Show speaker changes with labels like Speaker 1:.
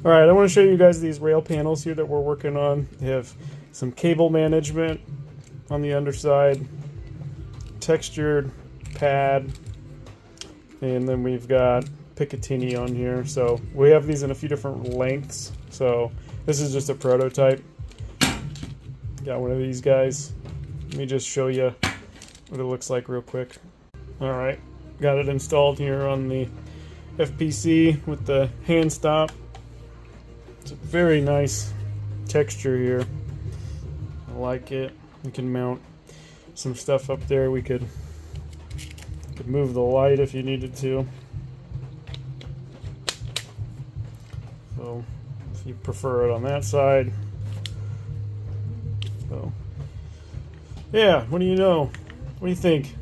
Speaker 1: All right, I want to show you guys these rail panels here that we're working on. They have some cable management on the underside, textured pad, and then we've got Picatinny on here. So we have these in a few different lengths. So this is just a prototype. Got one of these guys. Let me just show you what it looks like real quick. All right, got it installed here on the FPC with the hand stop. It's a very nice texture here. I like it. We can mount some stuff up there. We could move the light if you needed to. So if you prefer it on that side. So yeah, what do you know? What do you think?